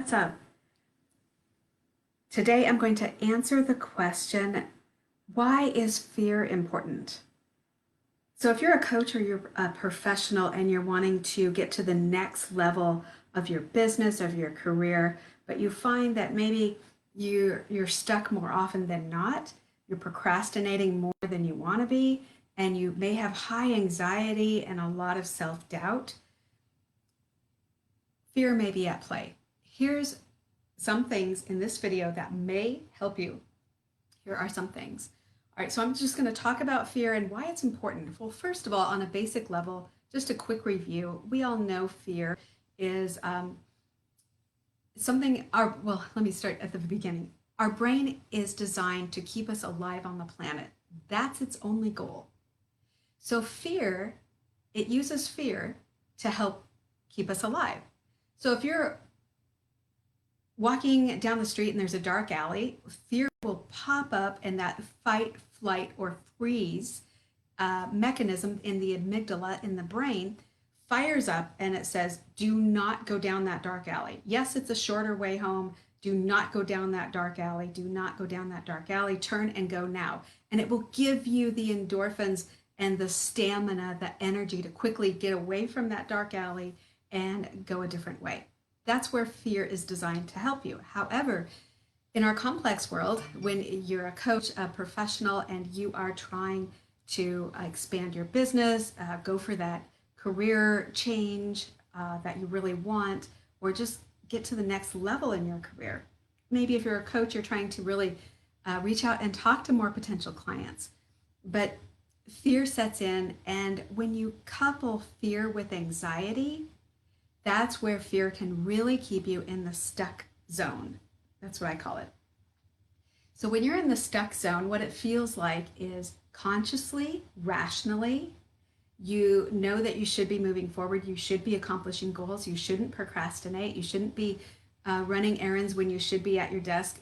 What's up? Today I'm going to answer the question, why is fear important? So if you're a coach or you're a professional and you're wanting to get to the next level of your business, of your career, but you find that maybe you're stuck more often than not, you're procrastinating more than you want to be, and you may have high anxiety and a lot of self-doubt, fear may be at play. Here's some things in this video that may help you. Here are some things. All right, so I'm just going to talk about fear and why it's important. Well, first of all, on a basic level, just a quick review. We all know fear is let me start at the beginning. Our brain is designed to keep us alive on the planet. That's its only goal. So it uses fear to help keep us alive. So if you're walking down the street and there's a dark alley, fear will pop up, and that fight, flight, or freeze mechanism in the amygdala in the brain fires up and it says, do not go down that dark alley. Yes, it's a shorter way home. Do not go down that dark alley. Do not go down that dark alley. Turn and go now. And it will give you the endorphins and the stamina, the energy to quickly get away from that dark alley and go a different way. That's where fear is designed to help you. However, in our complex world, when you're a coach, a professional, and you are trying to expand your business, go for that career change that you really want, or just get to the next level in your career. Maybe if you're a coach, you're trying to really reach out and talk to more potential clients. But fear sets in, and when you couple fear with anxiety, that's where fear can really keep you in the stuck zone. That's what I call it. So when you're in the stuck zone, what it feels like is consciously, rationally, you know that you should be moving forward. You should be accomplishing goals. You shouldn't procrastinate. You shouldn't be running errands when you should be at your desk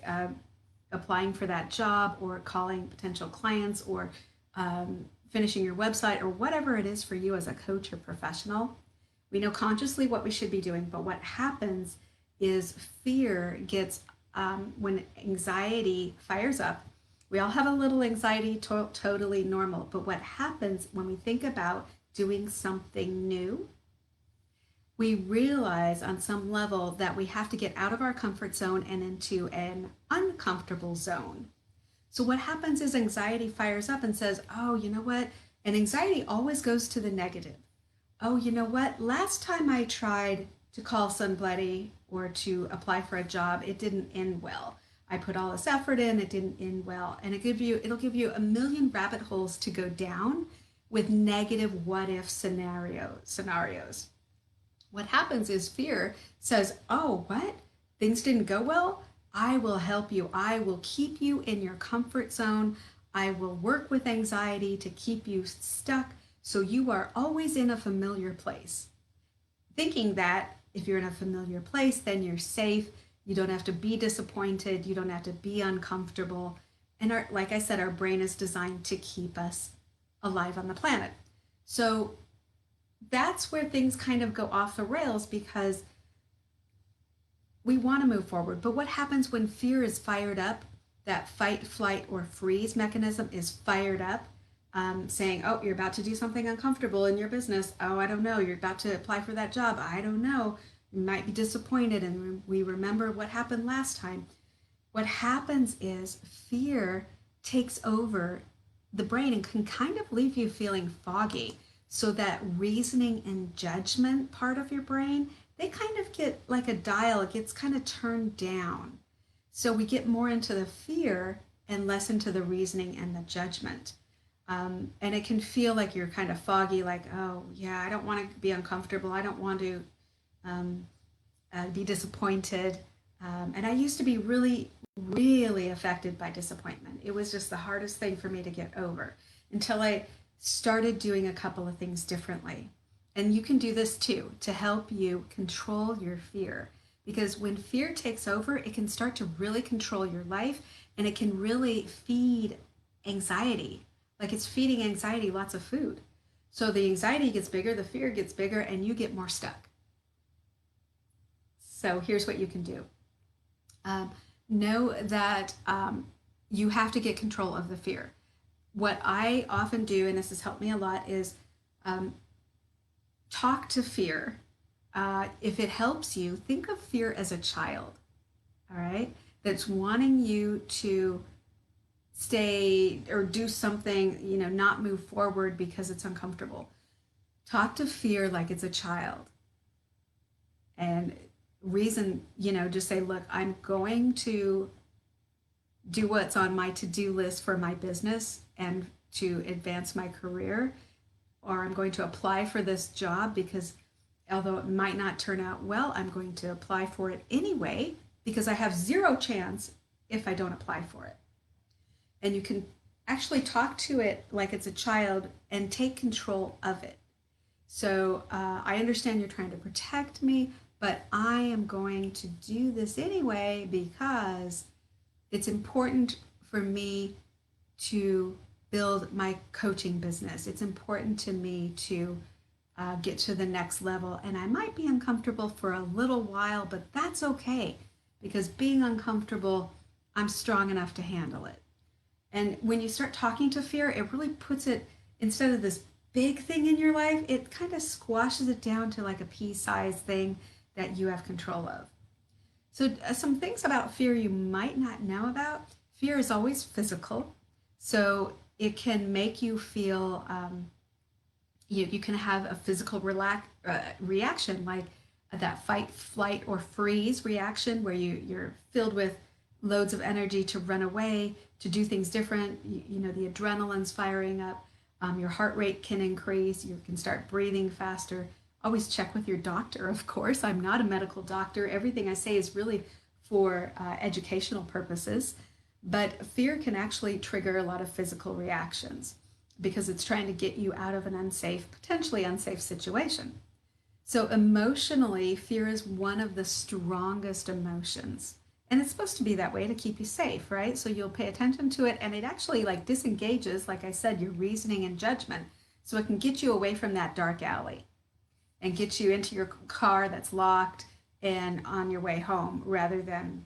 applying for that job or calling potential clients or finishing your website or whatever it is for you as a coach or professional. We know consciously what we should be doing, but what happens is fear gets, when anxiety fires up, we all have a little anxiety, totally normal. But what happens when we think about doing something new, we realize on some level that we have to get out of our comfort zone and into an uncomfortable zone. So what happens is anxiety fires up and says, oh, you know what? And anxiety always goes to the negative. Oh, you know what? Last time I tried to call somebody or to apply for a job, it didn't end well. I put all this effort in, it didn't end well. And it'll give you a million rabbit holes to go down with negative what if scenarios. What happens is fear says, oh, what? Things didn't go well? I will help you. I will keep you in your comfort zone. I will work with anxiety to keep you stuck so you are always in a familiar place. Thinking that if you're in a familiar place, then you're safe. You don't have to be disappointed. You don't have to be uncomfortable. And like I said, our brain is designed to keep us alive on the planet. So that's where things kind of go off the rails because we want to move forward. But what happens when fear is fired up? That fight, flight, or freeze mechanism is fired up, saying, oh, you're about to do something uncomfortable in your business. Oh, I don't know. You're about to apply for that job. I don't know. You might be disappointed, and we remember what happened last time. What happens is fear takes over the brain and can kind of leave you feeling foggy. So that reasoning and judgment part of your brain, they kind of get like a dial, it gets kind of turned down. So we get more into the fear and less into the reasoning and the judgment. And it can feel like you're kind of foggy, like, oh, yeah, I don't want to be uncomfortable. I don't want to be disappointed. And I used to be really, really affected by disappointment. It was just the hardest thing for me to get over until I started doing a couple of things differently. And you can do this too to help you control your fear. Because when fear takes over, it can start to really control your life and it can really feed anxiety. Like it's feeding anxiety lots of food. So the anxiety gets bigger, the fear gets bigger, and you get more stuck. So here's what you can do. Um, know that you have to get control of the fear. What I often do, and this has helped me a lot, is um, talk to fear. If it helps you, think of fear as a child, all right, that's wanting you to stay or do something, not move forward because it's uncomfortable. Talk to fear like it's a child and reason, just say, look, I'm going to do what's on my to-do list for my business and to advance my career, or I'm going to apply for this job because although it might not turn out well, I'm going to apply for it anyway because I have zero chance if I don't apply for it. And you can actually talk to it like it's a child and take control of it. So I understand you're trying to protect me, but I am going to do this anyway because it's important for me to build my coaching business. It's important to me to get to the next level. And I might be uncomfortable for a little while, but that's okay because being uncomfortable, I'm strong enough to handle it. And when you start talking to fear, it really puts it, instead of this big thing in your life, it kind of squashes it down to like a pea-sized thing that you have control of. So some things about fear you might not know about. Fear is always physical. So it can make you feel, you can have a physical reaction like that fight, flight, or freeze reaction where you're filled with loads of energy to run away, to do things different. The adrenaline's firing up. Your heart rate can increase. You can start breathing faster. Always check with your doctor, of course. I'm not a medical doctor. Everything I say is really for educational purposes. But fear can actually trigger a lot of physical reactions because it's trying to get you out of an unsafe, potentially unsafe situation. So emotionally, fear is one of the strongest emotions. And it's supposed to be that way to keep you safe, right? So you'll pay attention to it and it actually like disengages, like I said, your reasoning and judgment. So it can get you away from that dark alley and get you into your car that's locked and on your way home rather than,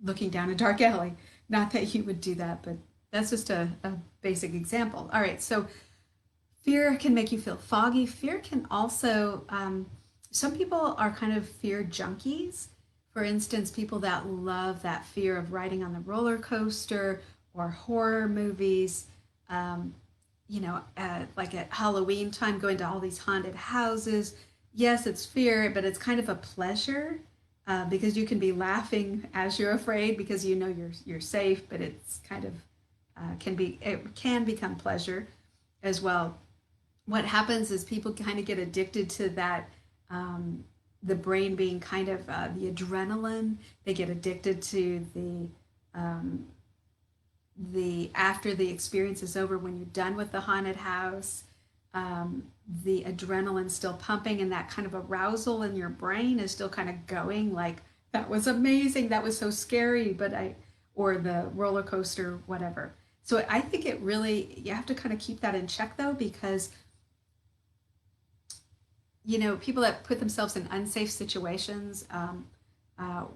looking down a dark alley. Not that you would do that, but that's just a basic example. All right, so fear can make you feel foggy. Fear can also, some people are kind of fear junkies. For instance, people that love that fear of riding on the roller coaster or horror movies, like at Halloween time, going to all these haunted houses. Yes, it's fear, but it's kind of a pleasure because you can be laughing as you're afraid because you're safe, but it's kind of it can become pleasure as well. What happens is people kind of get addicted to that, the brain being kind of the adrenaline. They get addicted to the after the experience is over, when you're done with the haunted house, the adrenaline still pumping and that kind of arousal in your brain is still kind of going like, that was amazing, that was so scary, or the roller coaster, whatever. So I think you have to kind of keep that in check though, because people that put themselves in unsafe situations,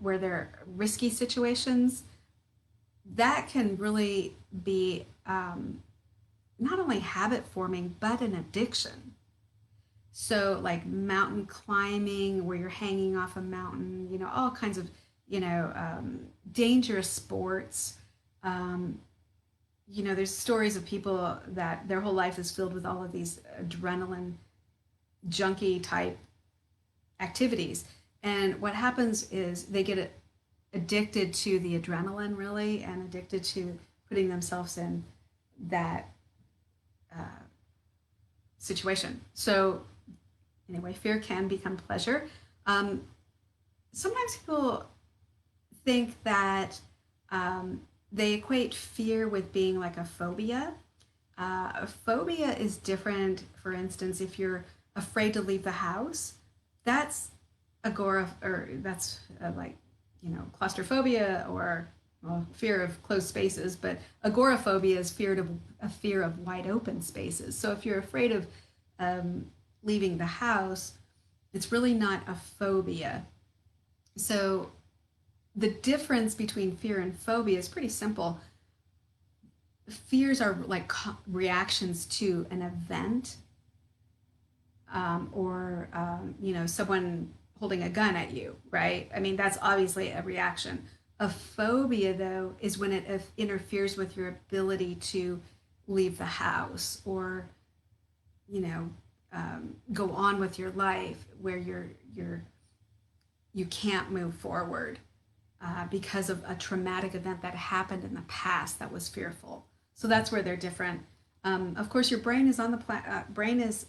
where they're risky situations, that can really be not only habit forming, but an addiction. So like mountain climbing, where you're hanging off a mountain, all kinds of, dangerous sports. There's stories of people that their whole life is filled with all of these adrenaline junkie type activities. And what happens is they get addicted to the adrenaline really, and addicted to putting themselves in that situation. So anyway, fear can become pleasure. Sometimes people think that they equate fear with being like a phobia. A phobia is different. For instance, if you're afraid to leave the house, that's claustrophobia, or fear of closed spaces. But agoraphobia is a fear of wide open spaces. So if you're afraid of leaving the house, It's really not a phobia. So the difference between fear and phobia is pretty simple. Fears are like reactions to an event, someone holding a gun at you, right? I mean, that's obviously a reaction. A phobia, though, is when it interferes with your ability to leave the house or, you know, go on with your life, where you can't move forward because of a traumatic event that happened in the past that was fearful. So that's where they're different. Of course, your brain is brain is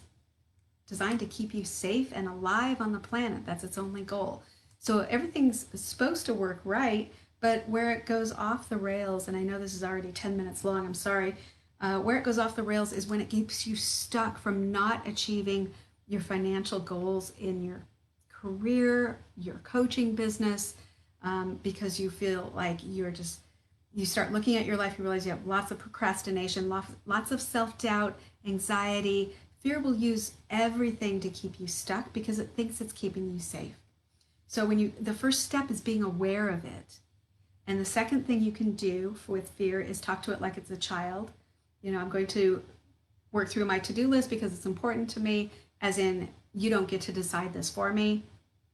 designed to keep you safe and alive on the planet. That's its only goal. So everything's supposed to work right, but where it goes off the rails, and I know this is already 10 minutes long, I'm sorry, where it goes off the rails is when it keeps you stuck from not achieving your financial goals in your career, your coaching business, because you feel like you start looking at your life, you realize you have lots of procrastination, lots of self-doubt, anxiety. Fear will use everything to keep you stuck because it thinks it's keeping you safe. So the first step is being aware of it. And the second thing you can do with fear is talk to it like it's a child. I'm going to work through my to-do list because it's important to me, as in, you don't get to decide this for me.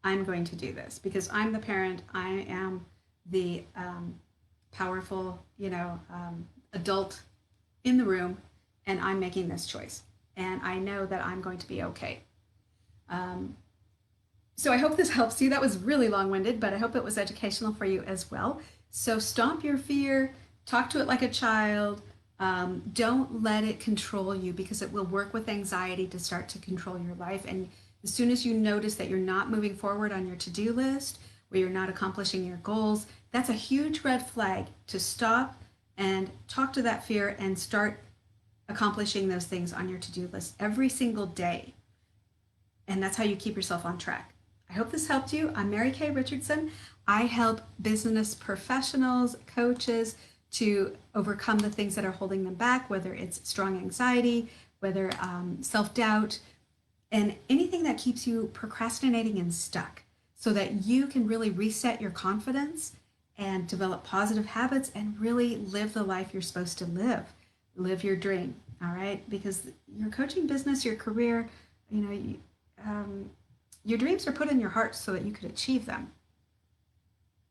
I'm going to do this because I'm the parent. I am the powerful, adult in the room, and I'm making this choice. And I know that I'm going to be okay. So I hope this helps you. That was really long-winded, but I hope it was educational for you as well. So stomp your fear, talk to it like a child. Don't let it control you, because it will work with anxiety to start to control your life. And as soon as you notice that you're not moving forward on your to-do list, or you're not accomplishing your goals, that's a huge red flag to stop and talk to that fear and start accomplishing those things on your to-do list every single day. And that's how you keep yourself on track. I hope this helped you. I'm Mary Kay Richardson. I help business professionals, coaches, to overcome the things that are holding them back, whether it's strong anxiety, whether self-doubt, and anything that keeps you procrastinating and stuck, so that you can really reset your confidence and develop positive habits and really live the life you're supposed to live. Live your dream, all right? Because your coaching business, your career, your dreams are put in your heart so that you could achieve them.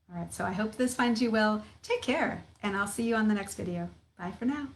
All right, so I hope this finds you well. Take care, and I'll see you on the next video. Bye for now.